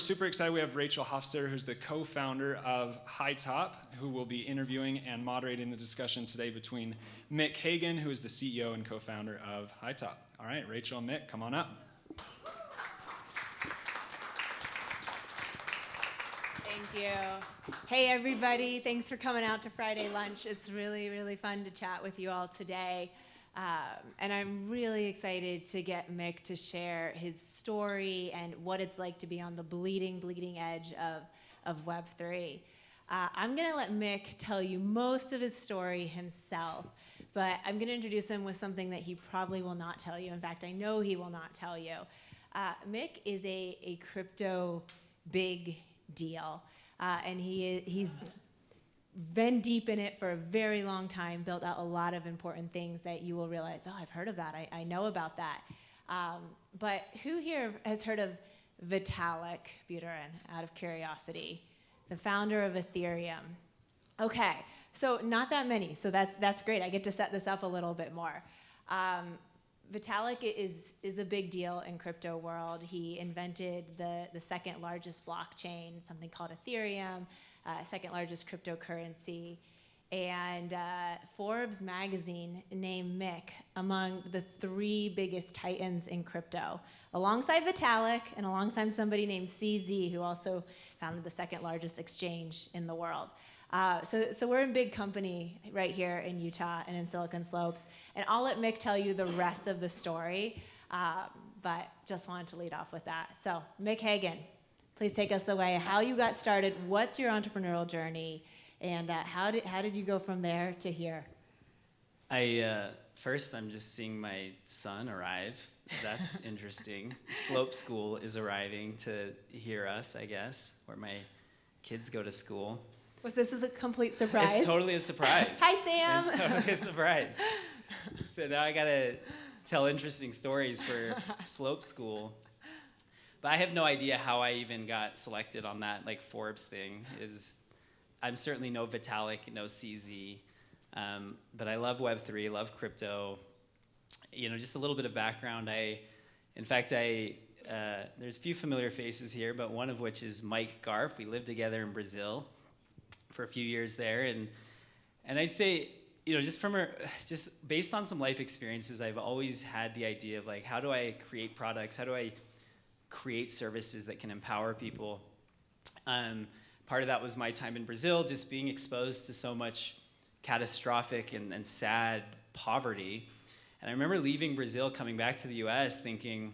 super excited. We have Rachel Hofstetter, who's the co-founder of Hightop, who will be interviewing and moderating the discussion today between Mick Hagen, who is the CEO and co-founder of Hightop. All right, Rachel and Mick, come on up. Thank you. Hey, everybody. Thanks for coming out to Friday lunch. It's really, really fun to chat with you all today. And I'm really excited to get Mick to share his story and what it's like to be on the bleeding edge of Web3. I'm going to let Mick tell you most of his story himself, but I'm going to introduce him with something that he probably will not tell you. In fact, I know he will not tell you. Mick is a crypto big deal, and he's been deep in it for a very long time, built out a lot of important things that you will realize, oh, I've heard of that, I know about that. But who here has heard of Vitalik Buterin, out of curiosity, the founder of Ethereum? Okay, so not that many, so that's great. I get to set this up a little bit more. Vitalik is a big deal in crypto world. He invented the second largest blockchain, something called Ethereum, second largest cryptocurrency. And Forbes magazine named Mick among the 3 biggest titans in crypto, alongside Vitalik and alongside somebody named CZ, who also founded the second largest exchange in the world. So we're in big company right here in Utah and in Silicon Slopes. And I'll let Mick tell you the rest of the story, but just wanted to lead off with that. So Mick Hagen, please take us away. How you got started, what's your entrepreneurial journey, and how did you go from there to here? First, I'm just seeing my son arrive. That's interesting. Slope School is arriving to hear us, I guess, where my kids go to school. Was this a complete surprise? It's totally a surprise. Hi, Sam. It's totally a surprise. So now I gotta tell interesting stories for Slope School. But I have no idea how I even got selected on that Forbes thing. I'm certainly no Vitalik, no CZ, but I love Web3, love crypto. Just a little bit of background. There's a few familiar faces here, but one of which is Mike Garf. We lived together in Brazil for a few years there, and I'd say, just based on some life experiences, I've always had the idea of how do I create products, how do I create services that can empower people. Part of that was my time in Brazil, just being exposed to so much catastrophic and sad poverty. And I remember leaving Brazil, coming back to the US, thinking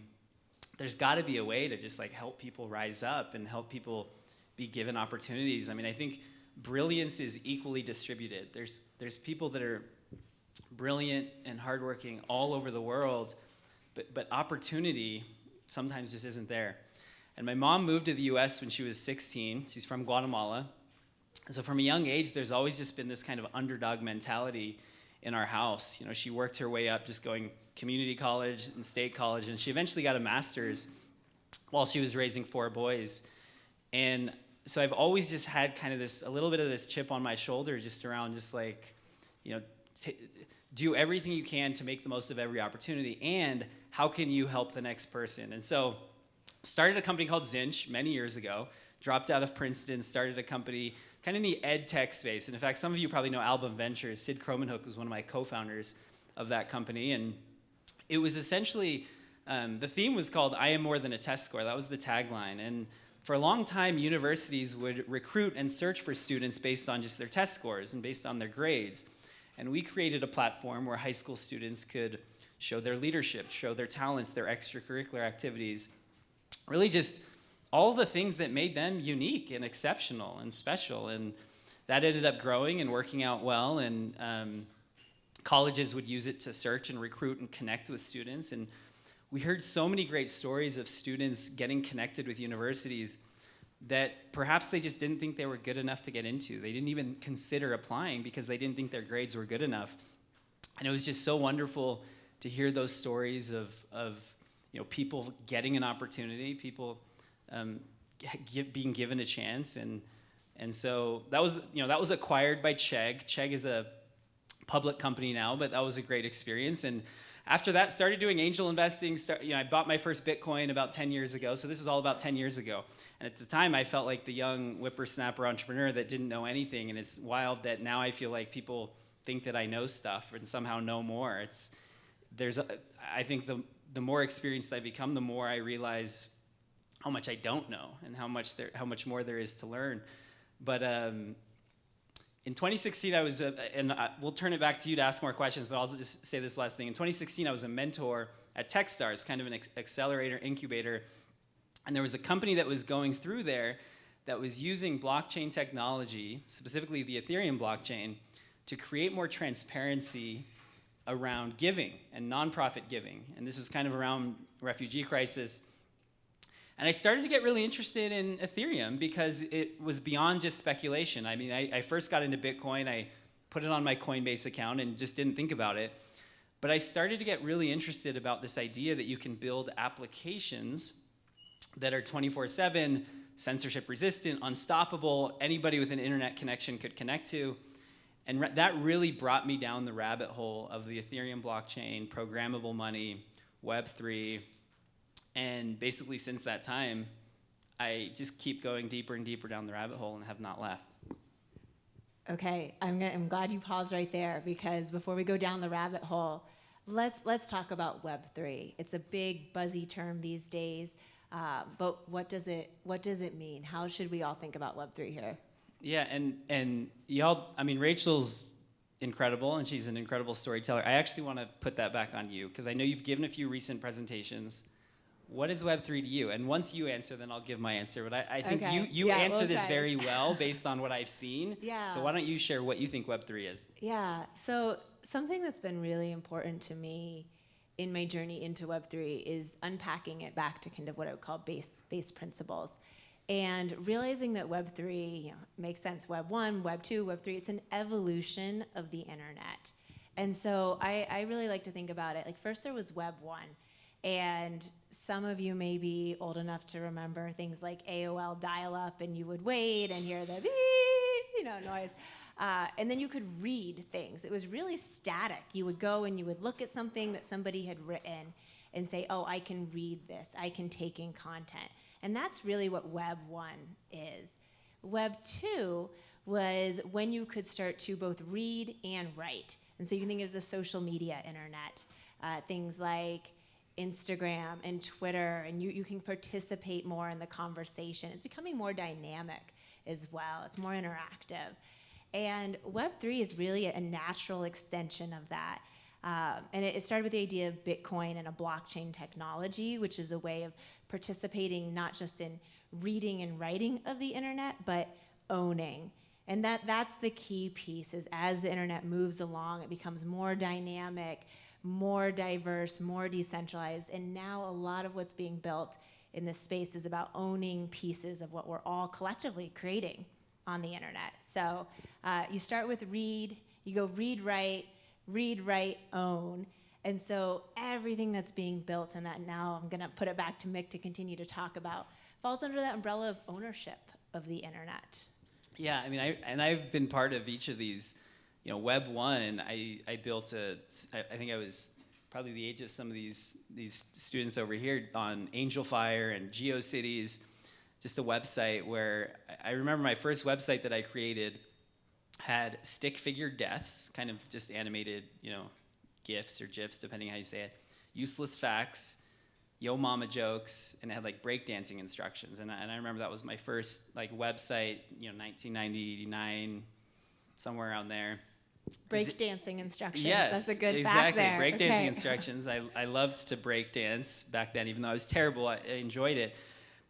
there's got to be a way to just help people rise up and help people be given opportunities. I mean, I think brilliance is equally distributed. There's people that are brilliant and hardworking all over the world, but opportunity sometimes just isn't there. And my mom moved to the US when she was 16. She's from Guatemala. And so from a young age, there's always just been this kind of underdog mentality in our house. She worked her way up, just going community college and state college, and she eventually got a master's while she was raising 4 boys. And so I've always just had kind of a little bit of this chip on my shoulder, just around do everything you can to make the most of every opportunity, and how can you help the next person? And so started a company called Zinch many years ago, dropped out of Princeton, started a company kind of in the ed tech space. And in fact, some of you probably know Album Ventures. Sid Kromenhoek was one of my co-founders of that company. And it was essentially, the theme was called I am more than a test score. That was the tagline. And for a long time, universities would recruit and search for students based on just their test scores and based on their grades. And we created a platform where high school students could show their leadership, show their talents, their extracurricular activities, really just all the things that made them unique and exceptional and special. And that ended up growing and working out well. And colleges would use it to search and recruit and connect with students. And we heard so many great stories of students getting connected with universities that perhaps they just didn't think they were good enough to get into. They didn't even consider applying because they didn't think their grades were good enough. And it was just so wonderful to hear those stories of people getting an opportunity, people being given a chance. And so that was acquired by Chegg. Chegg is a public company now, but that was a great experience. And after that, started doing angel investing. I bought my first Bitcoin about 10 years ago. So this is all about 10 years ago. And at the time, I felt like the young whippersnapper entrepreneur that didn't know anything. And it's wild that now I feel like people think that I know stuff and somehow know more. I think the more experienced I become, the more I realize how much I don't know and how much more there is to learn. But in 2016, I was, we'll turn it back to you to ask more questions, but I'll just say this last thing. In 2016, I was a mentor at Techstars, kind of an accelerator incubator, and there was a company that was going through there that was using blockchain technology, specifically the Ethereum blockchain, to create more transparency around giving and nonprofit giving. And this was kind of around refugee crisis. And I started to get really interested in Ethereum because it was beyond just speculation. I mean, I first got into Bitcoin. I put it on my Coinbase account and just didn't think about it. But I started to get really interested about this idea that you can build applications that are 24/7, censorship resistant, unstoppable, anybody with an internet connection could connect to. And that really brought me down the rabbit hole of the Ethereum blockchain, programmable money, Web3. And basically since that time, I just keep going deeper and deeper down the rabbit hole and have not left. Okay, I'm glad you paused right there, because before we go down the rabbit hole, let's talk about Web3. It's a big buzzy term these days, but what does it mean? How should we all think about Web3 here? Yeah, and y'all, I mean, Rachel's incredible, and she's an incredible storyteller. I actually want to put that back on you, because I know you've given a few recent presentations. What is Web3 to you? And once you answer, then I'll give my answer. But I think you answer this very well based on what I've seen. Yeah. So why don't you share what you think Web3 is? Yeah, so something that's been really important to me in my journey into Web3 is unpacking it back to kind of what I would call base principles. And realizing that Web3 makes sense, Web 1, Web 2, Web 3, it's an evolution of the internet. And so I really like to think about it, like first there was Web 1. And some of you may be old enough to remember things like AOL dial-up, and you would wait and hear the beep, noise. And then you could read things. It was really static. You would go and you would look at something that somebody had written and say, oh, I can read this. I can take in content. And that's really what Web 1 is. Web 2 was when you could start to both read and write. And so you can think of it as the social media internet. Things like Instagram and Twitter, and you can participate more in the conversation. It's becoming more dynamic as well. It's more interactive. And Web3 is really a natural extension of that. And it started with the idea of Bitcoin and a blockchain technology, which is a way of participating not just in reading and writing of the internet, but owning. And that's the key piece, is as the internet moves along, it becomes more dynamic, more diverse, more decentralized, and now a lot of what's being built in this space is about owning pieces of what we're all collectively creating on the internet. So you start with read, you go read, write, own. And so everything that's being built, and that now I'm gonna put it back to Mick to continue to talk about, falls under that umbrella of ownership of the internet. Yeah, I mean, I've been part of each of these. Web 1, I built I think I was probably the age of some of these students over here, on AngelFire and GeoCities, just a website where I remember my first website that I created had stick figure deaths, kind of just animated, GIFs or GIFs, depending how you say it, useless facts, yo mama jokes, and it had like breakdancing instructions. And I remember that was my first website, 1999, somewhere around there. Breakdancing instructions. Yes, that's a good exactly. fact there. Breakdancing Okay. instructions. I loved to break dance back then, even though I was terrible. I enjoyed it.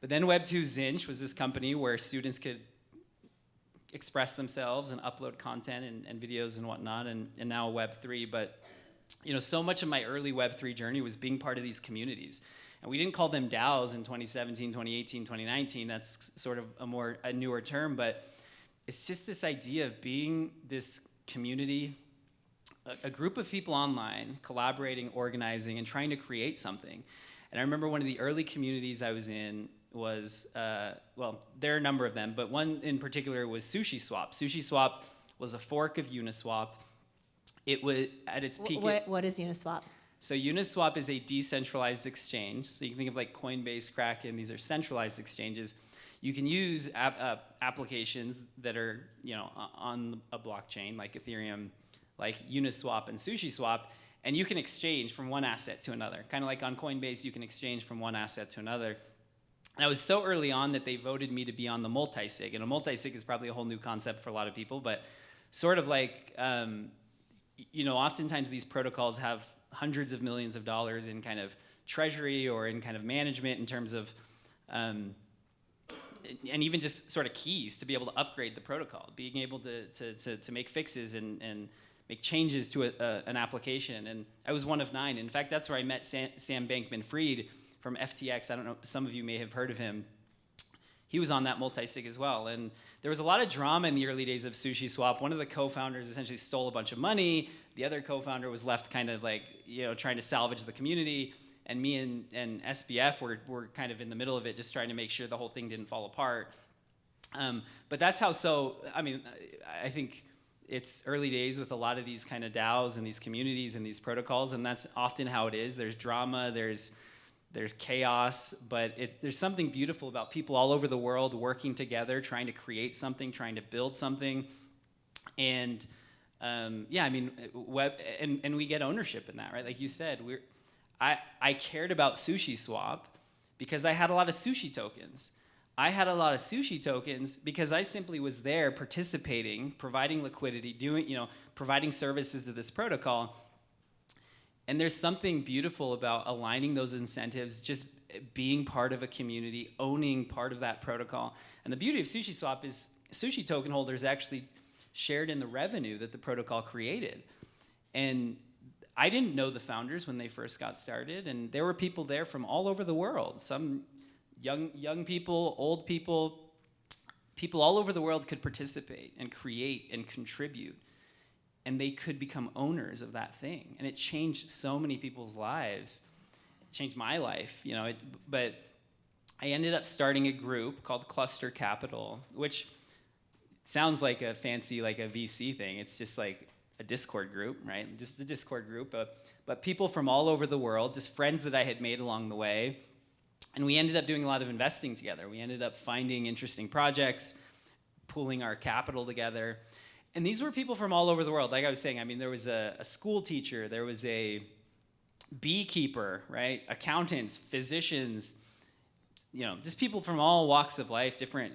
But then Web 2 Zinch was this company where students could express themselves and upload content and videos and whatnot, and now Web 3. But so much of my early Web 3 journey was being part of these communities. And we didn't call them DAOs in 2017, 2018, 2019. That's sort of a newer term, but it's just this idea of being this community, a group of people online collaborating, organizing, and trying to create something. And I remember one of the early communities I was in was, there are a number of them, but one in particular was Sushi Swap. Sushi Swap was a fork of Uniswap. it was at its peak. What is Uniswap? So Uniswap is a decentralized exchange. So you can think of like Coinbase, Kraken. These are centralized exchanges. You can use applications that are on a blockchain like Ethereum, like Uniswap and SushiSwap, and you can exchange from one asset to another. Kind of like on Coinbase, you can exchange from one asset to another. And I was so early on that they voted me to be on the multi-sig. And a multi-sig is probably a whole new concept for a lot of people, but sort of like, oftentimes these protocols have hundreds of millions of dollars in kind of treasury or in kind of management in terms of, and even just sort of keys to be able to upgrade the protocol, being able to make fixes and make changes to an application. And I was one of 9. In fact, that's where I met Sam Bankman-Fried from FTX. I don't know, some of you may have heard of him. He was on that multi-sig as well. And there was a lot of drama in the early days of SushiSwap. One of the co-founders essentially stole a bunch of money. The other co-founder was left kind of like, trying to salvage the community. And me and SBF were kind of in the middle of it, just trying to make sure the whole thing didn't fall apart. But that's how, I think it's early days with a lot of these kind of DAOs and these communities and these protocols, and that's often how it is. There's drama, there's chaos, but there's something beautiful about people all over the world working together, trying to create something, trying to build something. And web, and we get ownership in that, right? Like you said, I cared about SushiSwap because I had a lot of sushi tokens. I had a lot of sushi tokens because I simply was there participating, providing liquidity, providing services to this protocol. And there's something beautiful about aligning those incentives, just being part of a community, owning part of that protocol. And the beauty of SushiSwap is sushi token holders actually shared in the revenue that the protocol created. And I didn't know the founders when they first got started, and there were people there from all over the world. Some young people, old people all over the world could participate and create and contribute. And they could become owners of that thing. And it changed so many people's lives. It changed my life, but I ended up starting a group called Cluster Capital, which sounds like a fancy, like a VC thing. It's just like a Discord group, right? Just the Discord group, but people from all over the world, just friends that I had made along the way. And we ended up doing a lot of investing together. We ended up finding interesting projects, pooling our capital together. And these were people from all over the world. Like I was saying, there was a school teacher, there was a beekeeper, right? Accountants, physicians, just people from all walks of life, different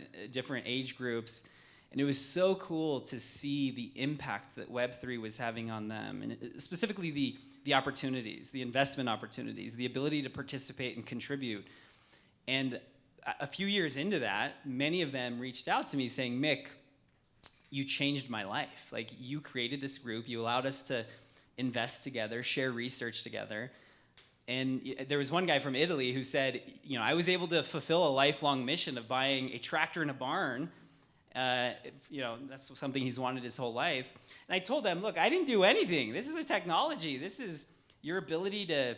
age groups. And it was so cool to see the impact that Web3 was having on them, and specifically the opportunities, the investment opportunities, the ability to participate and contribute. And a few years into that, many of them reached out to me saying, Mick, you changed my life. Like, you created this group, you allowed us to invest together, share research together. And there was one guy from Italy who said, I was able to fulfill a lifelong mission of buying a tractor and a barn. That's something he's wanted his whole life. And I told him, look, I didn't do anything. This is the technology. This is your ability to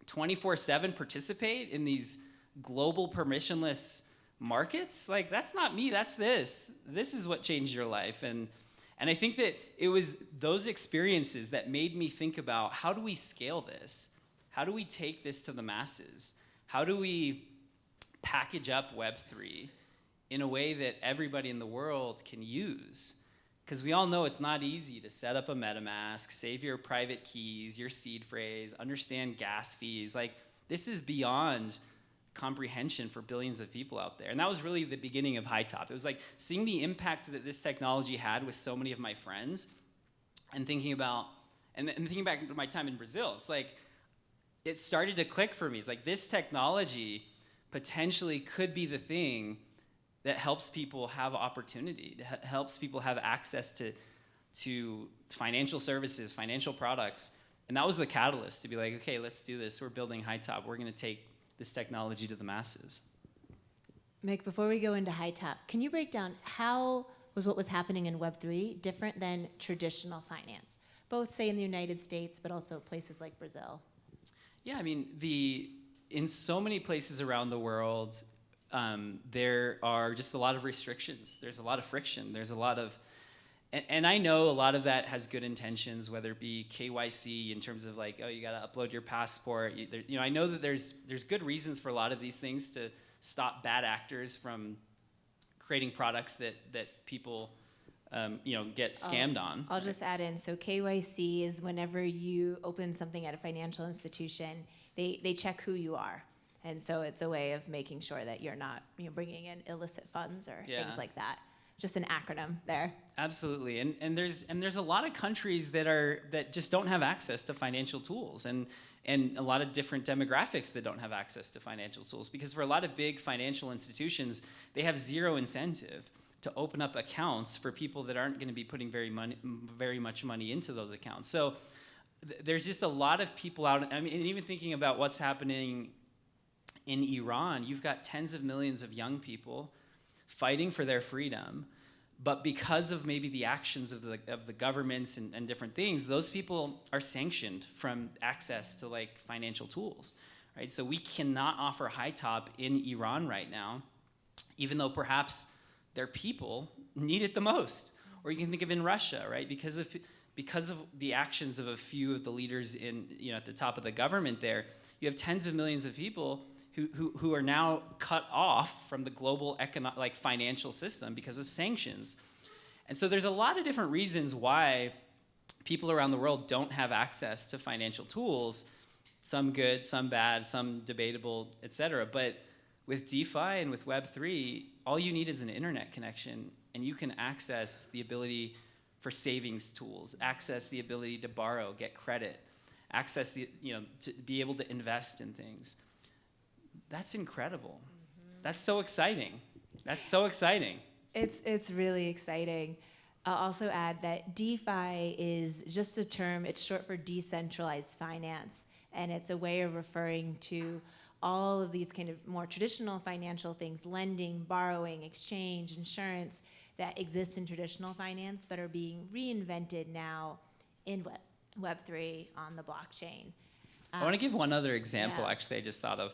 24/7 participate in these global permissionless markets. Like, that's not me, that's this. This is what changed your life. And I think that it was those experiences that made me think about, how do we scale this? How do we take this to the masses? How do we package up Web3 in a way that everybody in the world can use? Because we all know it's not easy to set up a MetaMask, save your private keys, your seed phrase, understand gas fees. Like, this is beyond comprehension for billions of people out there. And that was really the beginning of Hightop. It was like seeing the impact that this technology had with so many of my friends, and thinking about, and thinking back to my time in Brazil. It's like, it started to click for me. It's like, this technology potentially could be the thing that helps people have opportunity, helps people have access to financial services, financial products. And that was the catalyst to be like, okay, let's do this. We're building Hightop. We're going to take this technology to the masses. Mick, before we go into Hightop, can you break down how was what was happening in Web3 different than traditional finance, both, say, in the United States, but also places like Brazil? Yeah, in so many places around the world, there are just a lot of restrictions. There's a lot of friction. There's a lot of, And I know a lot of that has good intentions, whether it be KYC in terms of like, oh, you got to upload your passport. I know that there's good reasons for a lot of these things to stop bad actors from creating products that people get scammed on. I'll just add in, so KYC is whenever you open something at a financial institution, they check who you are. And so it's a way of making sure that you're not bringing in illicit funds or things like that. Just an acronym there. Absolutely, and there's a lot of countries that just don't have access to financial tools, and a lot of different demographics that don't have access to financial tools, because for a lot of big financial institutions, they have zero incentive to open up accounts for people that aren't going to be putting very much money into those accounts. So there's just a lot of people out. I mean, and even thinking about what's happening in Iran, you've got tens of millions of young people fighting for their freedom, but because of maybe the actions of the governments and different things, those people are sanctioned from access to like financial tools, right? So we cannot offer Hightop in Iran right now, even though perhaps their people need it the most. Or you can think of in Russia, right? Because of the actions of a few of the leaders at the top of the government there, you have tens of millions of people who are now cut off from the global financial system because of sanctions. And so there's a lot of different reasons why people around the world don't have access to financial tools, some good, some bad, some debatable, et cetera. But with DeFi and with Web3, all you need is an internet connection, and you can access the ability for savings tools, access the ability to borrow, get credit, access to be able to invest in things. That's incredible. That's so exciting. That's so exciting. It's really exciting. I'll also add that DeFi is just a term, it's short for decentralized finance, and it's a way of referring to all of these kind of more traditional financial things, lending, borrowing, exchange, insurance, that exist in traditional finance but are being reinvented now in Web3 on the blockchain. I want to give one other example, actually, I just thought of.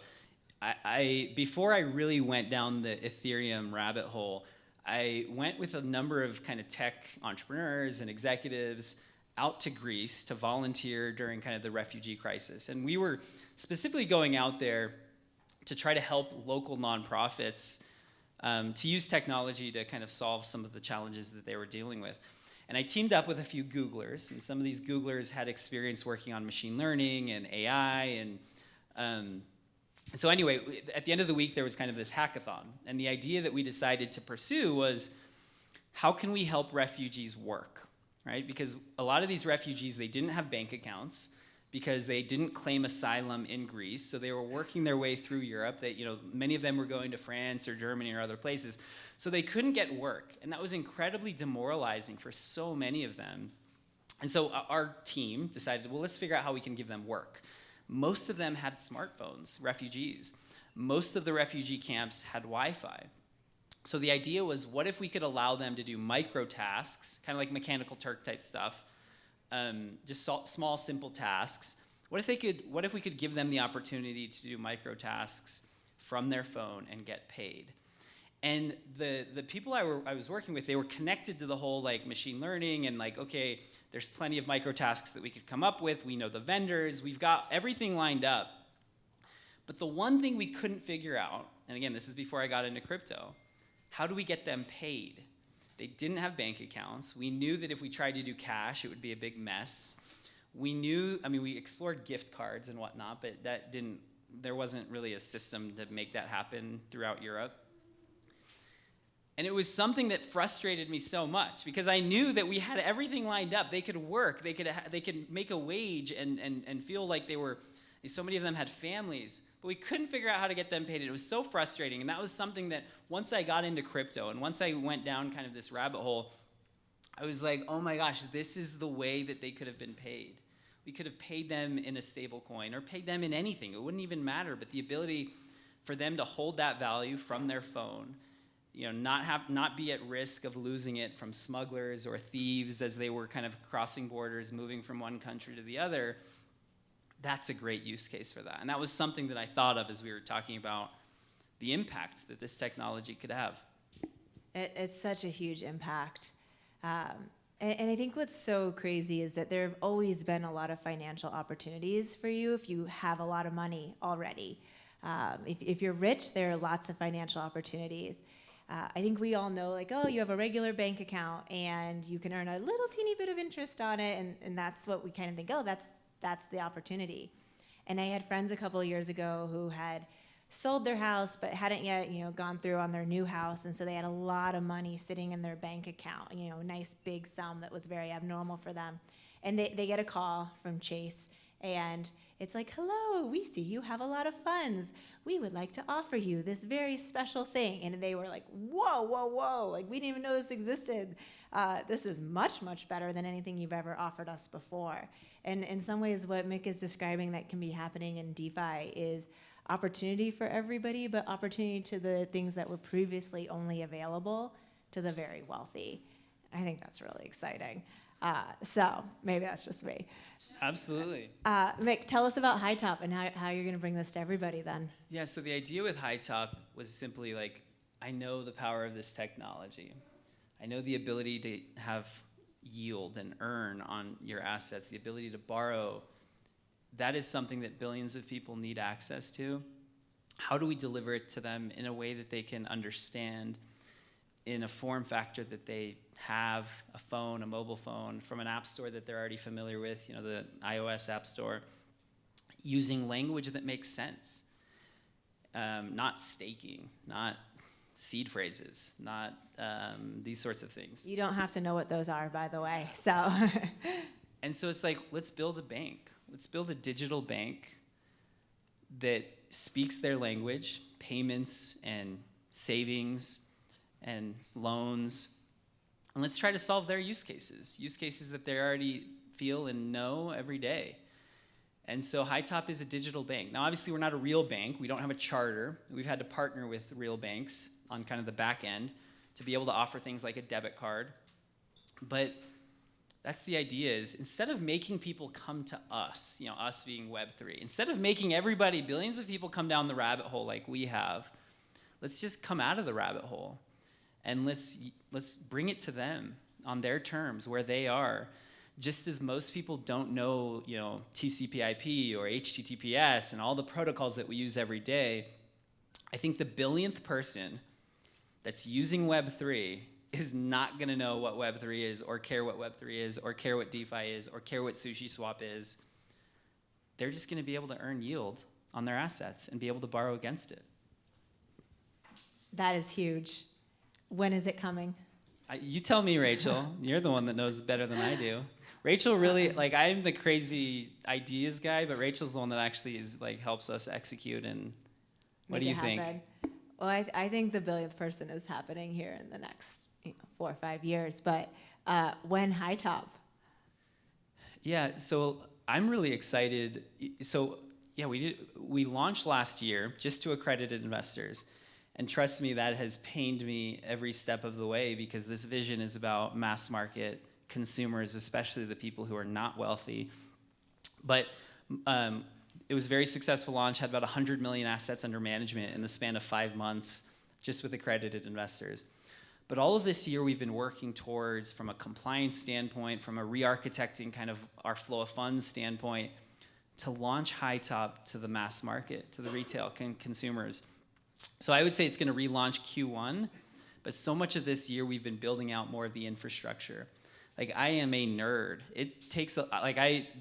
Before I really went down the Ethereum rabbit hole, I went with a number of kind of tech entrepreneurs and executives out to Greece to volunteer during kind of the refugee crisis. And we were specifically going out there to try to help local nonprofits to use technology to kind of solve some of the challenges that they were dealing with. And I teamed up with a few Googlers, and some of these Googlers had experience working on machine learning and AI, and so anyway, at the end of the week, there was kind of this hackathon. And the idea that we decided to pursue was, how can we help refugees work, right? Because a lot of these refugees, they didn't have bank accounts because they didn't claim asylum in Greece. So they were working their way through Europe. Many of them were going to France or Germany or other places. So they couldn't get work. And that was incredibly demoralizing for so many of them. And so our team decided, well, let's figure out how we can give them work. Most of them had smartphones, refugees. Most of the refugee camps had Wi-Fi. So the idea was, what if we could allow them to do micro tasks, kind of like Mechanical Turk type stuff, just small, simple tasks. What if we could give them the opportunity to do micro tasks from their phone and get paid? And the people I was working with, they were connected to the whole like machine learning and like, okay, there's plenty of micro tasks that we could come up with. We know the vendors. We've got everything lined up. But the one thing we couldn't figure out, and again, this is before I got into crypto, how do we get them paid? They didn't have bank accounts. We knew that if we tried to do cash, it would be a big mess. We explored gift cards and whatnot, but there wasn't really a system to make that happen throughout Europe. And it was something that frustrated me so much because I knew that we had everything lined up. They could work, they could make a wage and feel like so many of them had families, but we couldn't figure out how to get them paid. It was so frustrating. And that was something that once I got into crypto and once I went down kind of this rabbit hole, I was like, oh my gosh, this is the way that they could have been paid. We could have paid them in a stable coin or paid them in anything. It wouldn't even matter, but the ability for them to hold that value from their phone, not be at risk of losing it from smugglers or thieves as they were kind of crossing borders, moving from one country to the other, that's a great use case for that. And that was something that I thought of as we were talking about the impact that this technology could have. It's such a huge impact. And I think what's so crazy is that there have always been a lot of financial opportunities for you if you have a lot of money already. If you're rich, there are lots of financial opportunities. I think we all know, like, oh, you have a regular bank account and you can earn a little teeny bit of interest on it, and that's what we kind of think, oh, that's the opportunity. And I had friends a couple of years ago who had sold their house but hadn't yet, gone through on their new house, and so they had a lot of money sitting in their bank account, a nice big sum that was very abnormal for them. And they get a call from Chase, and it's like, hello, we see you have a lot of funds. We would like to offer you this very special thing. And they were like, whoa, whoa, whoa, like, we didn't even know this existed. This is much, much better than anything you've ever offered us before. And in some ways, what Mick is describing that can be happening in DeFi is opportunity for everybody, but opportunity to the things that were previously only available to the very wealthy. I think that's really exciting. So maybe that's just me. Absolutely. Mick, tell us about Hightop and how you're going to bring this to everybody then. Yeah, so the idea with Hightop was simply like, I know the power of this technology. I know the ability to have yield and earn on your assets, the ability to borrow. That is something that billions of people need access to. How do we deliver it to them in a way that they can understand, in a form factor that they have a phone, a mobile phone, from an app store that they're already familiar with, the iOS app store, using language that makes sense, not staking, not seed phrases, not these sorts of things. You don't have to know what those are, by the way. So, And so it's like, let's build a bank. Let's build a digital bank that speaks their language, payments and savings and loans. And let's try to solve their use cases that they already feel and know every day. And so Hightop is a digital bank. Now, obviously, we're not a real bank. We don't have a charter. We've had to partner with real banks on kind of the back end to be able to offer things like a debit card. But that's the idea, is instead of making people come to us, us being Web3, instead of making everybody, billions of people, come down the rabbit hole like we have, let's just come out of the rabbit hole and let's bring it to them on their terms, where they are. Just as most people don't know, TCP/IP or HTTPS and all the protocols that we use every day, I think the billionth person that's using Web3 is not going to know what Web3 is, or care what Web3 is, or care what DeFi is, or care what SushiSwap is. They're just going to be able to earn yield on their assets and be able to borrow against it. that is huge. When is it coming? You tell me, Rachel. You're the one that knows better than I do. Rachel really, I'm the crazy ideas guy, but Rachel's the one that actually helps us execute. And what do you think? Well, I think the billionth person is happening here in the next 4 or 5 years. But when Hightop? Yeah, so I'm really excited. So yeah, we launched last year just to accredited investors. And trust me, that has pained me every step of the way, because this vision is about mass market consumers, especially the people who are not wealthy. But it was a very successful launch, had about 100 million assets under management in the span of 5 months, just with accredited investors. But all of this year, we've been working towards, from a compliance standpoint, from a re-architecting kind of our flow of funds standpoint, to launch Hightop to the mass market, to the retail consumers. So I would say it's going to relaunch Q1, but so much of this year we've been building out more of the infrastructure. I am a nerd. It takes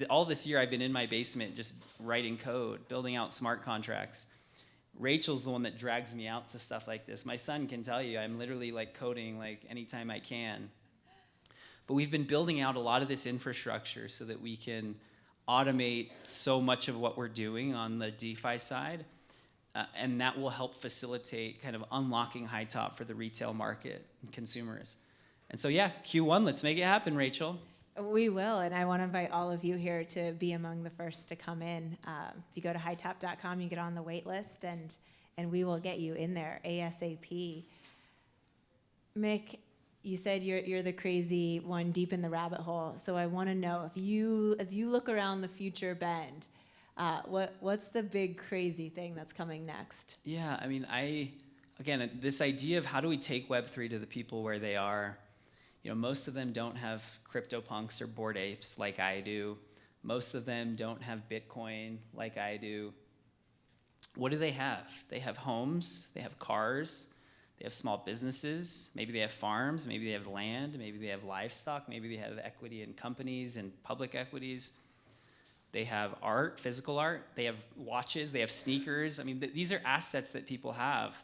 all this year I've been in my basement just writing code, building out smart contracts. Rachel's the one that drags me out to stuff like this. My son can tell you I'm literally coding anytime I can. But we've been building out a lot of this infrastructure so that we can automate so much of what we're doing on the DeFi side. And that will help facilitate kind of unlocking Hightop for the retail market and consumers. And so, yeah, Q1, let's make it happen, Rachel. We will, and I want to invite all of you here to be among the first to come in. If you go to hightop.com, you get on the wait list, and we will get you in there ASAP. Mick, you said you're the crazy one deep in the rabbit hole. So I want to know, as you look around the future bend, what's the big crazy thing that's coming next? Yeah, again, this idea of how do we take Web3 to the people where they are Most of them don't have CryptoPunks or Bored Apes like I do. Most of them don't have Bitcoin like I do. What do they have? They have homes, they have cars, they have small businesses, maybe they have farms, maybe they have land, maybe they have livestock, maybe they have equity in companies and public equities. They have art, physical art, they have watches, they have sneakers. I mean, these are assets that people have.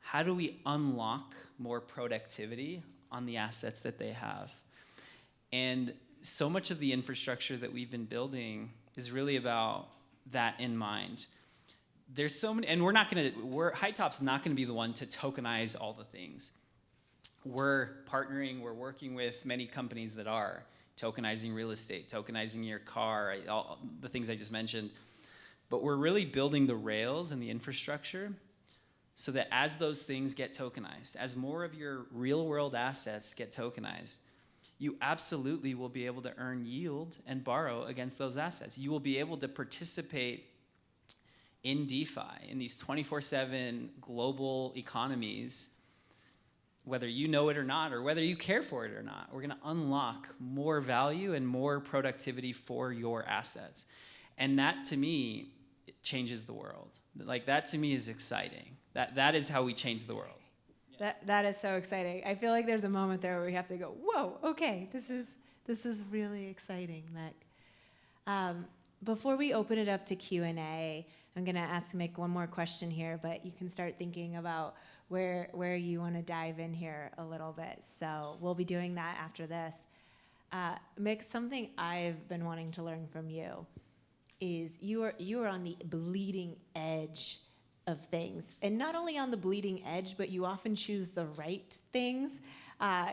How do we unlock more productivity on the assets that they have? And so much of the infrastructure that we've been building is really about that in mind. There's so many, and Hightop's not gonna be the one to tokenize all the things. We're partnering, we're working with many companies that are tokenizing real estate, tokenizing your car, all the things I just mentioned. But we're really building the rails and the infrastructure so that as those things get tokenized, as more of your real world assets get tokenized, you absolutely will be able to earn yield and borrow against those assets. You will be able to participate in DeFi, in these 24/7 global economies, whether you know it or not, or whether you care for it or not. We're gonna unlock more value and more productivity for your assets. And that, to me, it changes the world. Like, that to me is exciting. That is how we change the world. That is so exciting. I feel like there's a moment there where we have to go, whoa, okay, this is really exciting, Mick. Before we open it up to Q&A, I'm gonna ask Mick one more question here, but you can start thinking about where you wanna dive in here a little bit. So we'll be doing that after this. Mick, something I've been wanting to learn from you is you are on the bleeding edge of things, and not only on the bleeding edge, but you often choose the right things.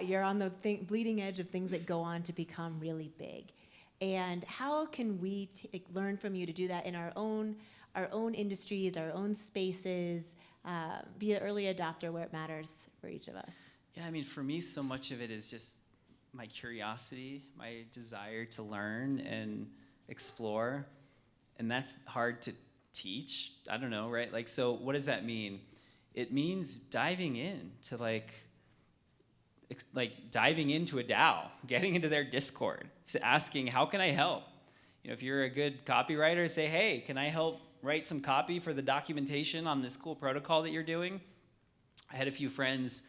You're on the bleeding edge of things that go on to become really big. And how can we learn from you to do that in our own industries, our own spaces, be an early adopter where it matters for each of us? Yeah, I mean, for me, so much of it is just my curiosity, my desire to learn and explore, and that's hard to teach. I don't know, right? Like, so what does that mean? It means diving in to like diving into a DAO, getting into their Discord, asking, how can I help? If you're a good copywriter, say, hey, can I help write some copy for the documentation on this cool protocol that you're doing? I had a few friends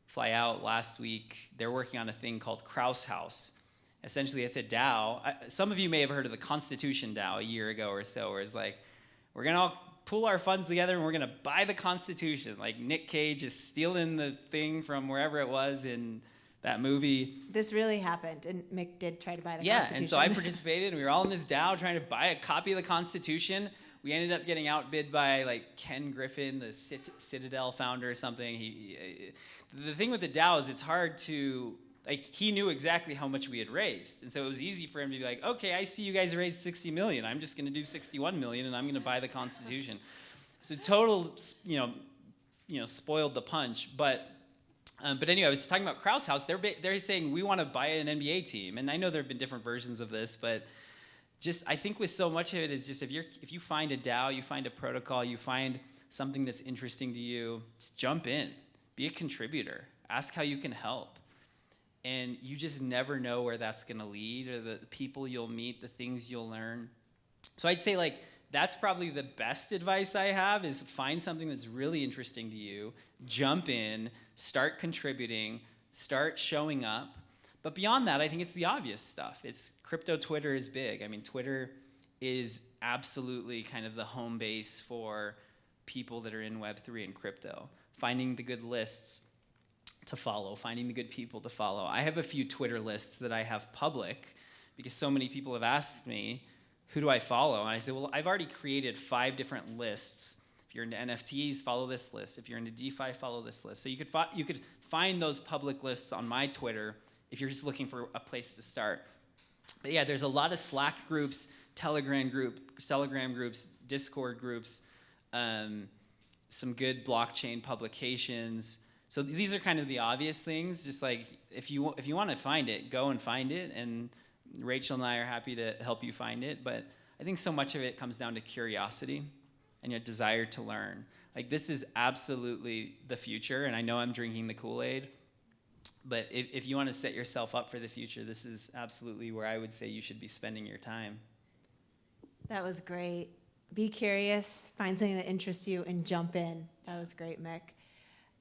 fly out last week. They're working on a thing called Kraus House. Essentially, it's a DAO. Some of you may have heard of the Constitution DAO a year ago or so, where it's like, we're gonna all pool our funds together and we're gonna buy the Constitution. Like Nick Cage is stealing the thing from wherever it was in that movie. This really happened, and Mick did try to buy the Constitution. Yeah, and so I participated, and we were all in this DAO trying to buy a copy of the Constitution. We ended up getting outbid by like Ken Griffin, the Citadel founder or something. The thing with the DAO is it's hard to, like, he knew exactly how much we had raised. And so it was easy for him to be like, okay, I see you guys raised 60 million. I'm just gonna do 61 million and I'm gonna buy the Constitution. So total, spoiled the punch. But anyway, I was talking about Kraus House. They're saying we wanna buy an NBA team. And I know there have been different versions of this, but just, I think with so much of it is just if you find a DAO, you find a protocol, you find something that's interesting to you, just jump in, be a contributor, ask how you can help. And you just never know where that's gonna lead, or the people you'll meet, the things you'll learn. So I'd say like, that's probably the best advice I have, is find something that's really interesting to you, jump in, start contributing, start showing up. But beyond that, I think it's the obvious stuff. It's crypto Twitter is big. I mean, Twitter is absolutely kind of the home base for people that are in Web3 and crypto. Finding the good lists to follow, finding the good people to follow. I have a few Twitter lists that I have public because so many people have asked me, who do I follow? And I said, well, I've already created 5 different lists. If you're into NFTs, follow this list. If you're into DeFi, follow this list. So you could find those public lists on my Twitter if you're just looking for a place to start. But yeah, there's a lot of Slack groups, Telegram groups, Discord groups, some good blockchain publications. So these are kind of the obvious things. Just like if you want to find it, go and find it. And Rachel and I are happy to help you find it. But I think so much of it comes down to curiosity and your desire to learn. Like, this is absolutely the future. And I know I'm drinking the Kool-Aid. But if you want to set yourself up for the future, this is absolutely where I would say you should be spending your time. That was great. Be curious, find something that interests you, and jump in. That was great, Mick.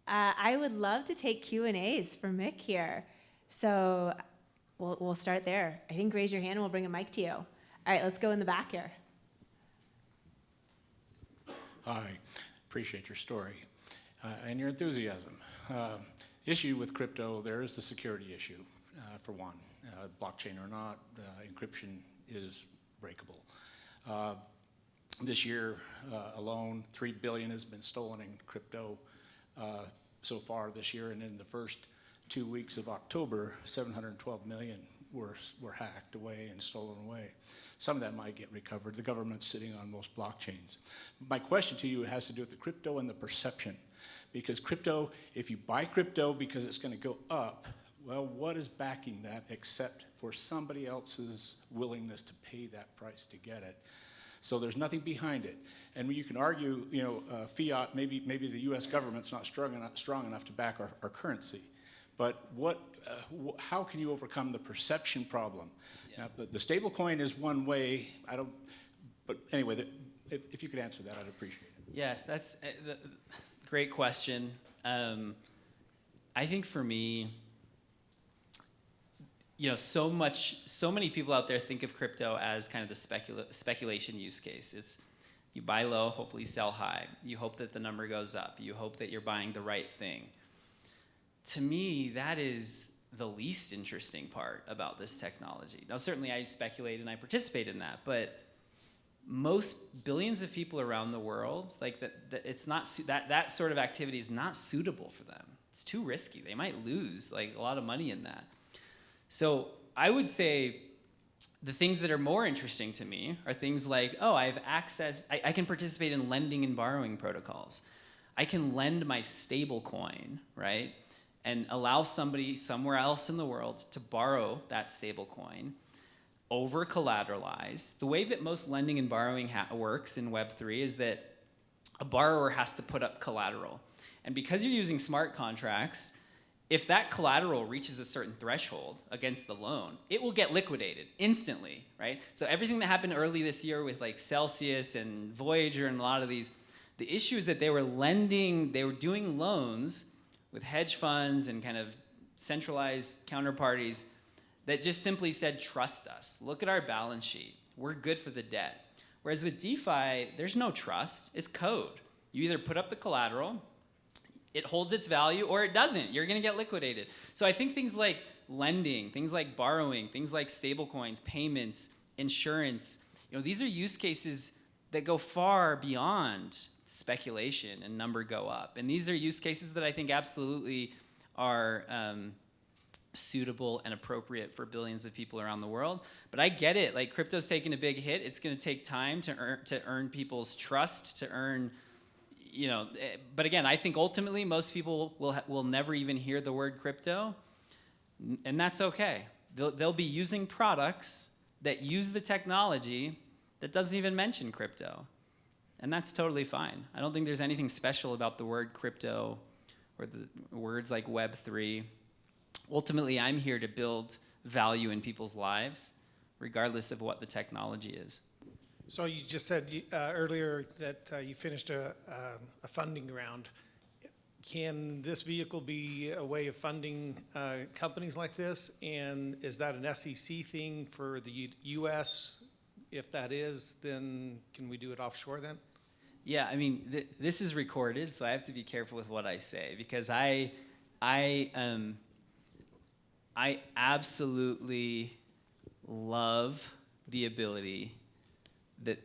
I would love to take Q&As for Mick here. So we'll start there. I think raise your hand and we'll bring a mic to you. All right, let's go in the back here. Hi, appreciate your story and your enthusiasm. Issue with crypto, there is the security issue, for one. Blockchain or not, encryption is breakable. This year alone, $3 billion has been stolen in crypto so far this year, and in the first 2 weeks of October, 712 million were hacked away and stolen away. Some of that might get recovered. The government's sitting on most blockchains. My question to you has to do with the crypto and the perception. Because crypto, if you buy crypto because it's going to go up, well, what is backing that except for somebody else's willingness to pay that price to get it? So there's nothing behind it. And you can argue, fiat, maybe the U.S. government's not strong enough to back our currency. But how can you overcome the perception problem? Yeah. Now, the stable coin is one way. But anyway, if you could answer that, I'd appreciate it. Yeah, that's a great question. I think for me, so many people out there think of crypto as kind of the speculation use case. It's you buy low, hopefully sell high. You hope that the number goes up. You hope that you're buying the right thing. To me, that is the least interesting part about this technology. Now, certainly I speculate and I participate in that, but most billions of people around the world, like it's not that sort of activity is not suitable for them. It's too risky. They might lose like a lot of money in that. So I would say the things that are more interesting to me are things like, I have access, I can participate in lending and borrowing protocols. I can lend my stable coin, right? And allow somebody somewhere else in the world to borrow that stable coin, over collateralized. The way that most lending and borrowing works in Web3 is that a borrower has to put up collateral. And because you're using smart contracts, if that collateral reaches a certain threshold against the loan, it will get liquidated instantly, right? So everything that happened early this year with like Celsius and Voyager and a lot of these, the issue is that they were doing loans with hedge funds and kind of centralized counterparties that just simply said, trust us. Look at our balance sheet. We're good for the debt. Whereas with DeFi, there's no trust. It's code. You either put up the collateral, it holds its value, or it doesn't. You're going to get liquidated. So I think things like lending, things like borrowing, things like stablecoins, payments, insurance, these are use cases that go far beyond speculation and number go up. And these are use cases that I think absolutely are suitable and appropriate for billions of people around the world. But I get it. Like crypto's taking a big hit. It's going to take time to earn people's trust, to earn, But again, I think ultimately most people will never even hear the word crypto, and that's okay. They'll be using products that use the technology that doesn't even mention crypto. And that's totally fine. I don't think there's anything special about the word crypto or the words like Web3. Ultimately, I'm here to build value in people's lives, regardless of what the technology is. So you just said earlier that you finished a funding round. Can this vehicle be a way of funding companies like this? And is that an SEC thing for the U.S.? If that is, then can we do it offshore then? Yeah, I mean, this is recorded, so I have to be careful with what I say because I absolutely love the ability that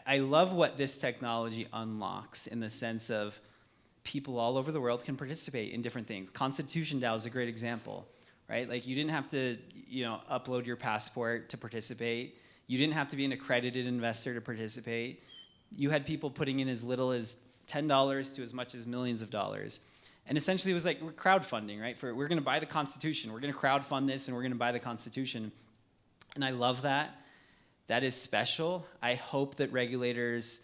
I love what this technology unlocks in the sense of people all over the world can participate in different things. Constitution DAO is a great example, right? Like you didn't have to, upload your passport to participate. You didn't have to be an accredited investor to participate. You had people putting in as little as $10 to as much as millions of dollars. And essentially it was like we're crowdfunding, right? We're going to buy the Constitution. We're going to crowdfund this and we're going to buy the Constitution. And I love that. That is special. I hope that regulators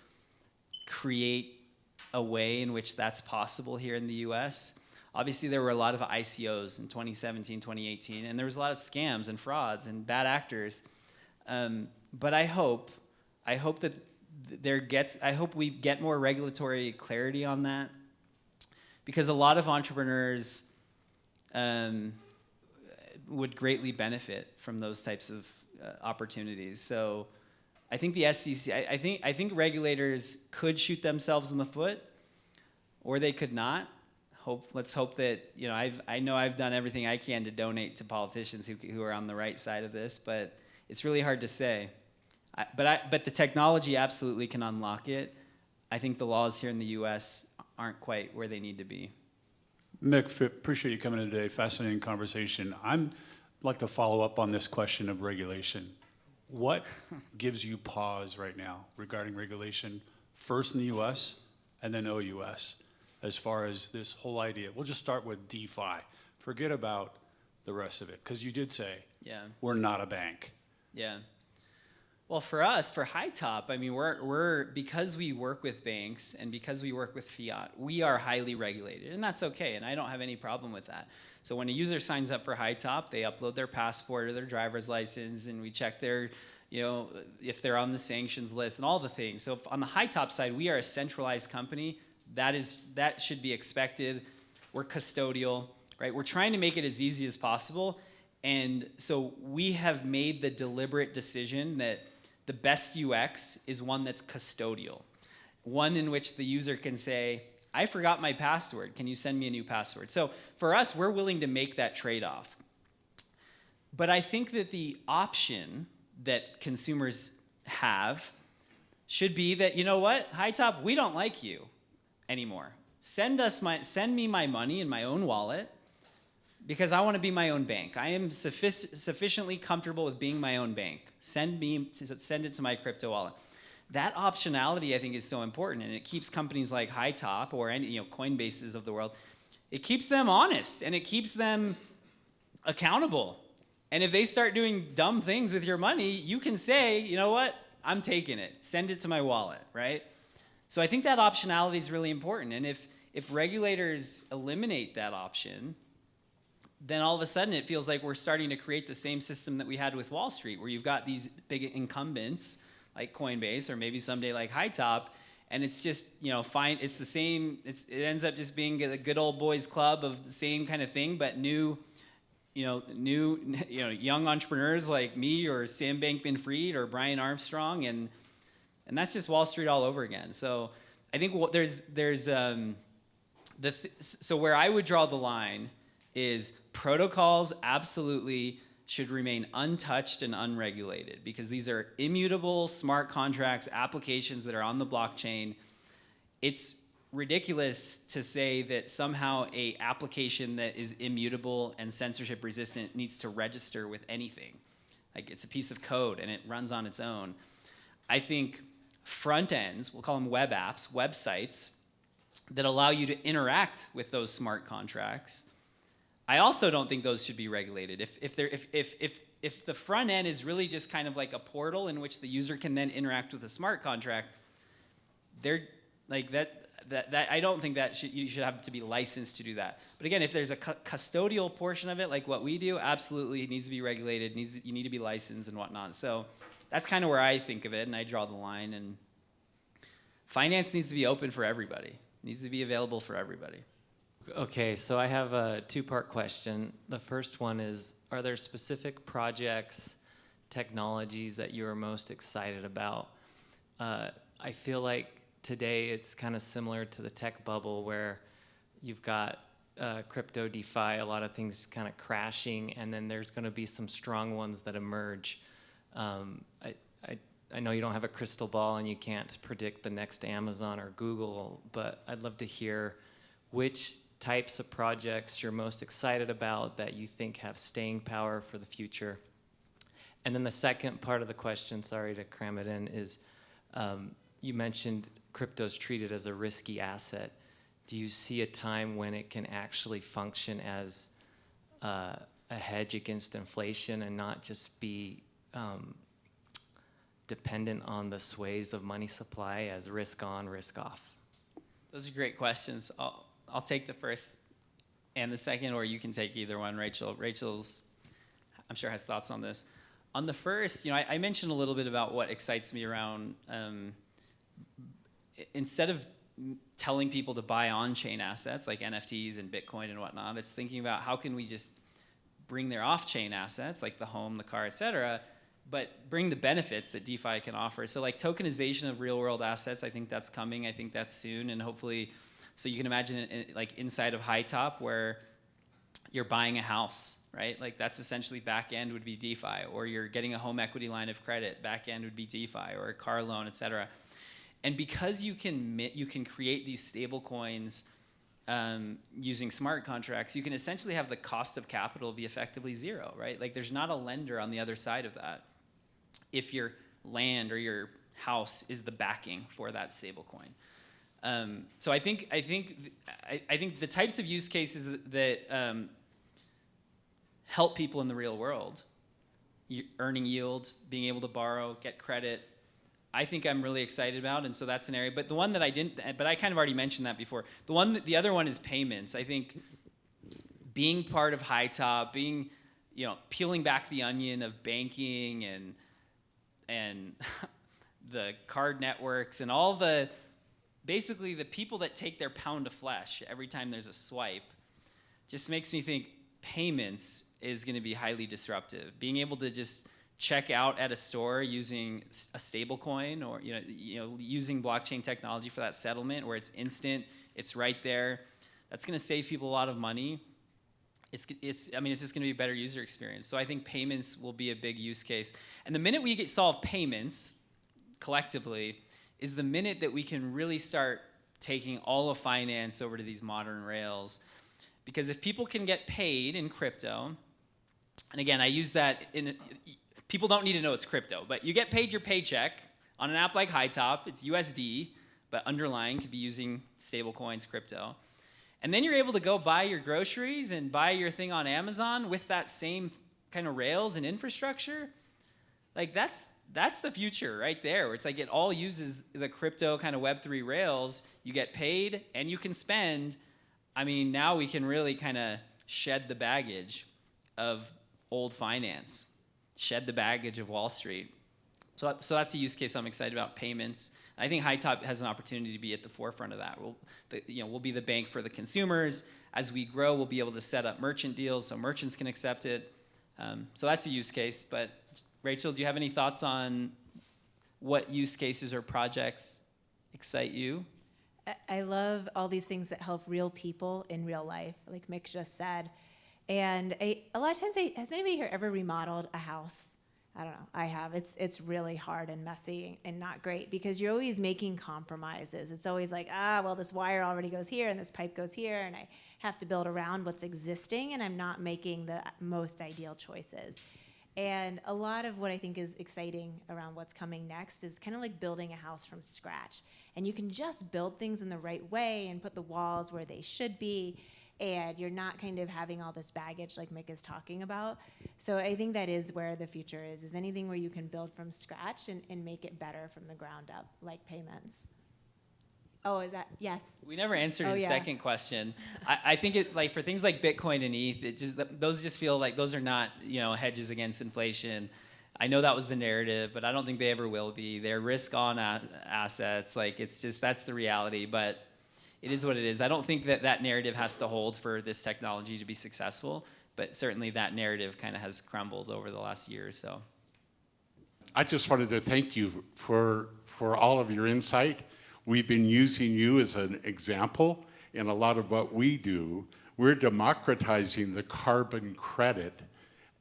create a way in which that's possible here in the US. Obviously, there were a lot of ICOs in 2017, 2018, and there was a lot of scams and frauds and bad actors. But I hope that I hope we get more regulatory clarity on that, because a lot of entrepreneurs would greatly benefit from those types of opportunities. So I think the SEC, I think regulators could shoot themselves in the foot, or they could not. Let's hope that, I know I've done everything I can to donate to politicians who are on the right side of this, but it's really hard to say. But the technology absolutely can unlock it. I think the laws here in the U.S. aren't quite where they need to be. Mick, appreciate you coming in today. Fascinating conversation. I'd like to follow up on this question of regulation. What gives you pause right now regarding regulation, first in the U.S. and then OUS, as far as this whole idea? We'll just start with DeFi. Forget about the rest of it, because you did say, we're not a bank. Yeah. Well, for us, for Hightop, I mean, we're because we work with banks and because we work with fiat, we are highly regulated, and that's okay, and I don't have any problem with that. So when a user signs up for Hightop, they upload their passport or their driver's license, and we check their, if they're on the sanctions list and all the things. So on the Hightop side, we are a centralized company. That should be expected. We're custodial, right? We're trying to make it as easy as possible, and so we have made the deliberate decision that the best UX is one that's custodial, one in which the user can say, I forgot my password. Can you send me a new password? So for us, we're willing to make that trade-off. But I think that the option that consumers have should be that, you know what, Hightop, we don't like you anymore. Send me my money in my own wallet, because I want to be my own bank. I am sufficiently comfortable with being my own bank. Send it to my crypto wallet. That optionality, I think, is so important, and it keeps companies like Hightop or any Coinbases of the world, it keeps them honest, and it keeps them accountable. And if they start doing dumb things with your money, you can say, you know what, I'm taking it. Send it to my wallet, right? So I think that optionality is really important. And if regulators eliminate that option, then all of a sudden it feels like we're starting to create the same system that we had with Wall Street, where you've got these big incumbents like Coinbase or maybe someday like Hightop, and it's just, fine. It's the same. It ends up just being a good old boys club of the same kind of thing, but new young entrepreneurs like me or Sam Bankman-Fried or Brian Armstrong, and that's just Wall Street all over again. So I think so where I would draw the line is protocols absolutely should remain untouched and unregulated, because these are immutable smart contracts, applications that are on the blockchain. It's ridiculous to say that somehow a application that is immutable and censorship resistant needs to register with anything. Like, it's a piece of code and it runs on its own. I think front ends, we'll call them web apps, websites that allow you to interact with those smart contracts, I also don't think those should be regulated. If the front end is really just kind of like a portal in which the user can then interact with a smart contract, they're like that I don't think that you should have to be licensed to do that. But again, if there's a custodial portion of it, like what we do, absolutely it needs to be regulated. You need to be licensed and whatnot. So that's kind of where I think of it, and I draw the line. And finance needs to be open for everybody. It needs to be available for everybody. Okay, so I have a two-part question. The first one is, are there specific projects, technologies that you are most excited about? I feel like today it's kind of similar to the tech bubble, where you've got crypto, DeFi, a lot of things kind of crashing, and then there's going to be some strong ones that emerge. I know you don't have a crystal ball and you can't predict the next Amazon or Google, but I'd love to hear which types of projects you're most excited about that you think have staying power for the future. And then the second part of the question, sorry to cram it in, is you mentioned crypto's treated as a risky asset. Do you see a time when it can actually function as a hedge against inflation and not just be dependent on the sways of money supply as risk on, risk off? Those are great questions. I'll take the first And the second, or you can take either one, Rachel. Rachel's, I'm sure, has thoughts on this. On the first, I mentioned a little bit about what excites me around, instead of telling people to buy on-chain assets like NFTs and Bitcoin and whatnot, it's thinking about how can we just bring their off-chain assets like the home, the car, et cetera, but bring the benefits that DeFi can offer. So like tokenization of real-world assets, I think that's coming. I think that's soon, and hopefully, so you can imagine it like inside of Hightop where you're buying a house, right? Like that's essentially back end would be DeFi, or you're getting a home equity line of credit, back end would be DeFi, or a car loan, et cetera. And because you can create these stable coins using smart contracts, you can essentially have the cost of capital be effectively zero, right? Like there's not a lender on the other side of that if your land or your house is the backing for that stable coin. So I think the types of use cases that help people in the real world, earning yield, being able to borrow, get credit, I think I'm really excited about, and so that's an area. But the one that I didn't, but I kind of already mentioned that before. The other one is payments. I think being part of Hightop, being, peeling back the onion of banking and the card networks and all basically the people that take their pound of flesh every time there's a swipe, just makes me think payments is going to be highly disruptive. Being able to just check out at a store using a stable coin, or using blockchain technology for that settlement where it's instant, it's right there. That's going to save people a lot of money. It's just going to be a better user experience. So I think payments will be a big use case. And the minute we solve payments collectively is the minute that we can really start taking all of finance over to these modern rails. Because if people can get paid in crypto, and again, I use that people don't need to know it's crypto, but you get paid your paycheck on an app like Hightop. It's USD, but underlying could be using stable coins, crypto. And then you're able to go buy your groceries and buy your thing on Amazon with that same kind of rails and infrastructure. Like that's the future right there, where it's like it all uses the crypto kind of Web3 rails. You get paid and you can spend. I mean, now we can really kind of shed the baggage of old finance. Shed the baggage of Wall Street. So that's a use case I'm excited about, payments. I think Hightop has an opportunity to be at the forefront of that. We'll be the bank for the consumers. As we grow, we'll be able to set up merchant deals so merchants can accept it. So that's a use case. But Rachel, do you have any thoughts on what use cases or projects excite you? I love all these things that help real people in real life, like Mick just said. And a lot of times, has anybody here ever remodeled a house? I don't know. I have. It's really hard and messy and not great because you're always making compromises. It's always like, well, this wire already goes here and this pipe goes here, and I have to build around what's existing, and I'm not making the most ideal choices. And a lot of what I think is exciting around what's coming next is kind of like building a house from scratch. And you can just build things in the right way and put the walls where they should be. And you're not kind of having all this baggage like Mick is talking about. So I think that is where the future is anything where you can build from scratch and make it better from the ground up, like payments. Oh, is that, yes? We never answered his second question. I think it, like for things like Bitcoin and ETH, those just feel like those are not, hedges against inflation. I know that was the narrative, but I don't think they ever will be. They're risk on assets. Like that's the reality, but it is what it is. I don't think that narrative has to hold for this technology to be successful, but certainly that narrative kind of has crumbled over the last year or so. I just wanted to thank you for all of your insight. We've been using you as an example in a lot of what we do. We're democratizing the carbon credit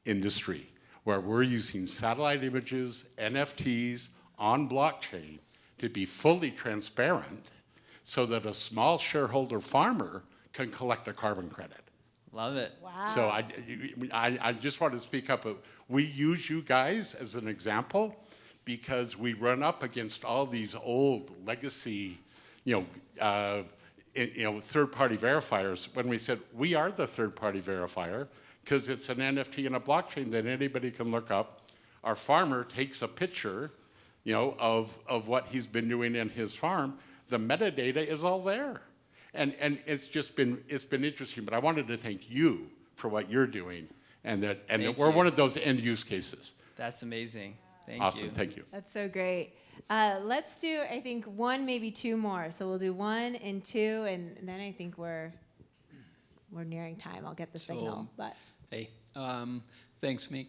industry, where we're using satellite images, NFTs on blockchain to be fully transparent, so that a small shareholder farmer can collect a carbon credit. Love it. Wow. So I just want to speak up. We use you guys as an example because we run up against all these old legacy, third-party verifiers. When we said we are the third-party verifier because it's an NFT and a blockchain that anybody can look up. Our farmer takes a picture, of what he's been doing in his farm. The metadata is all there. And it's been interesting, but I wanted to thank you for what you're doing, and that we're one of those end use cases. That's amazing. Thank you. Awesome, thank you. That's so great. Let's do, I think, one, maybe two more. So we'll do 1 and 2, and then I think we're nearing time. I'll get the signal. But Hey, thanks, Mick.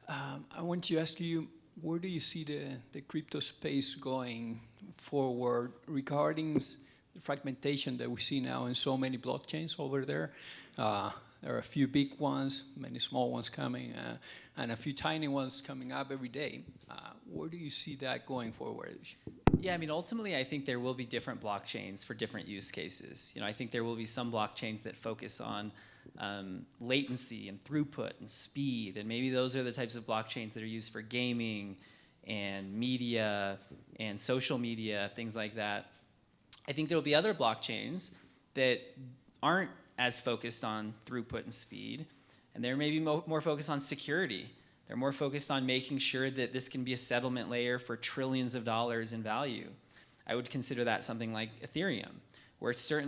I want to ask you, where do you see the crypto space going forward regarding the fragmentation that we see now in so many blockchains over there? There are a few big ones, many small ones coming, and a few tiny ones coming up every day. Where do you see that going forward? Yeah, I mean, ultimately, I think there will be different blockchains for different use cases. I think there will be some blockchains that focus on latency and throughput and speed, and maybe those are the types of blockchains that are used for gaming and media and social media, things like that. I think there will be other blockchains that aren't as focused on throughput and speed, and they're maybe more focused on security. They're more focused on making sure that this can be a settlement layer for trillions of dollars in value. I would consider that something like Ethereum, where it's a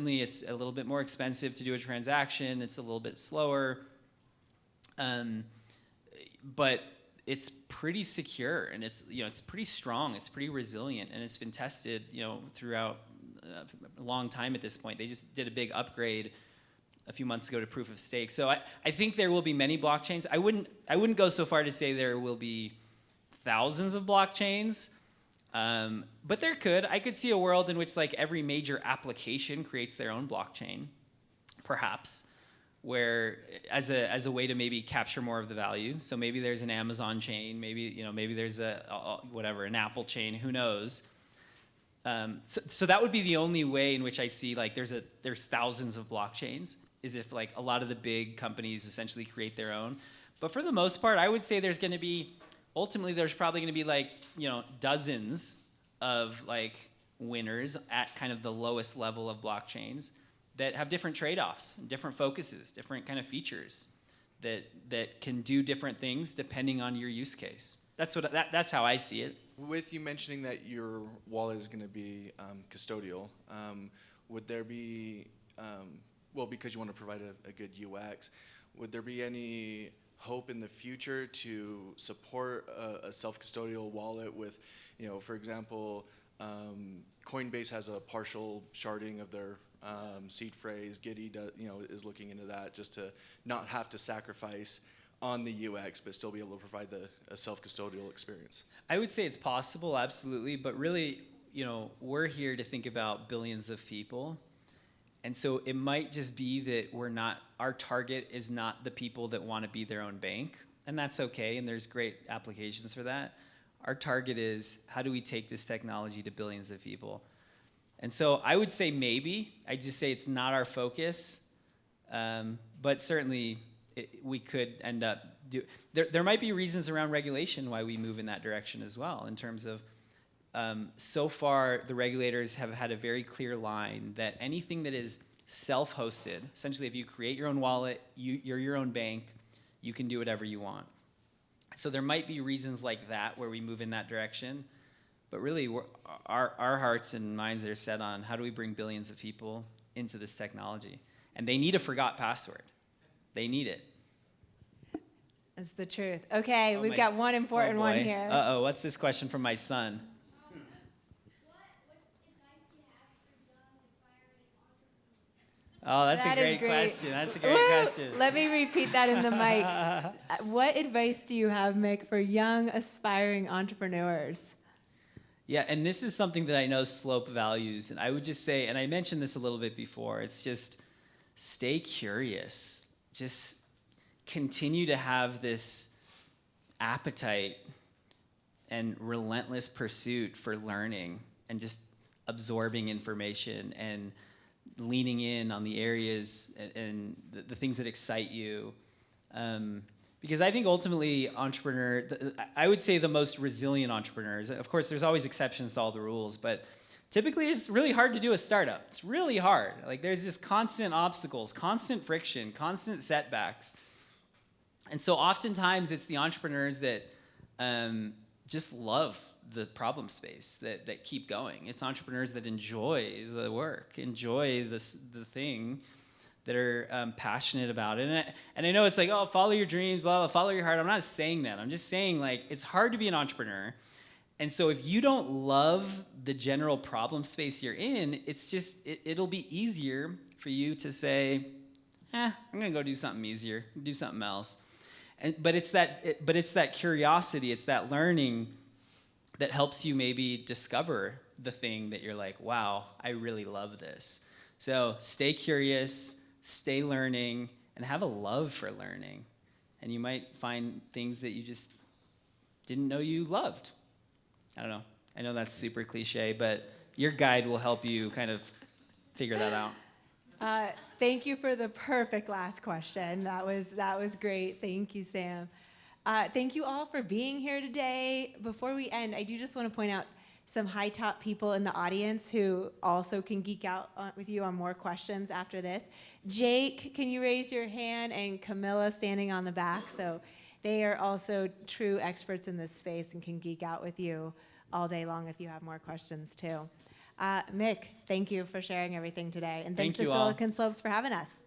little bit more expensive to do a transaction, it's a little bit slower, but it's pretty secure, and it's pretty strong, it's pretty resilient, and it's been tested throughout a long time at this point. They just did a big upgrade a few months ago to proof of stake. So I think there will be many blockchains. I wouldn't go so far to say there will be thousands of blockchains, but I could see a world in which like every major application creates their own blockchain, perhaps, where as a way to maybe capture more of the value. So maybe there's an Amazon chain, maybe there's an Apple chain, who knows. So that would be the only way in which I see like there's thousands of blockchains, is if like a lot of the big companies essentially create their own. But for the most part, I would say there's probably going to be like, dozens of like winners at kind of the lowest level of blockchains that have different trade-offs, different focuses, different kind of features that can do different things depending on your use case. That's how I see it. With you mentioning that your wallet is going to be custodial, would there be, because you want to provide a good UX, would there be any hope in the future to support a self-custodial wallet with, for example, Coinbase has a partial sharding of their seed phrase. Giddy is looking into that just to not have to sacrifice on the UX, but still be able to provide a self-custodial experience. I would say it's possible, absolutely, but really, we're here to think about billions of people. And so it might just be that our target is not the people that want to be their own bank, and that's okay, and there's great applications for that. Our target is, how do we take this technology to billions of people? And so I would say maybe, I just say it's not our focus, but certainly we could end up, there might be reasons around regulation why we move in that direction as well, in terms of, so far, the regulators have had a very clear line that anything that is self-hosted, essentially if you create your own wallet, you're your own bank, you can do whatever you want. So there might be reasons like that where we move in that direction, but really our hearts and minds are set on how do we bring billions of people into this technology. And they need a forgot password. They need it. that's the truth. Okay, we've got one important one here. Uh-oh, what's this question from my son? Oh, that's a great question. That's a great question. Let me repeat that in the mic. What advice do you have, Mick, for young, aspiring entrepreneurs? Yeah, and this is something that I know Slope values, and I would just say, and I mentioned this a little bit before, it's just stay curious. Just continue to have this appetite and relentless pursuit for learning and just absorbing information and leaning in on the areas and the things that excite you. Because I think ultimately I would say the most resilient entrepreneurs, of course there's always exceptions to all the rules, but typically it's really hard to do a startup. It's really hard. Like there's just constant obstacles, constant friction, constant setbacks. And so oftentimes it's the entrepreneurs that just love the problem space that keep going. It's entrepreneurs that enjoy the work, enjoy the thing, that are passionate about it. And I know it's like, oh, follow your dreams, blah, blah, follow your heart. I'm not saying that. I'm just saying, like, it's hard to be an entrepreneur. And so if you don't love the general problem space you're in, it's just, it'll be easier for you to say, I'm gonna go do something easier, do something else. But it's that curiosity, it's that learning that helps you maybe discover the thing that you're like, wow, I really love this. So stay curious, stay learning, and have a love for learning. And you might find things that you just didn't know you loved. I don't know. I know that's super cliche, but your guide will help you kind of figure that out. Thank you for the perfect last question. That was great. Thank you, Sam. Thank you all for being here today. Before we end, I do just want to point out some Hightop people in the audience who also can geek out with you on more questions after this. Jake, can you raise your hand? And Camilla standing on the back. So they are also true experts in this space and can geek out with you all day long if you have more questions too. Mick, thank you for sharing everything today. And thanks to Silicon Slopes for having us.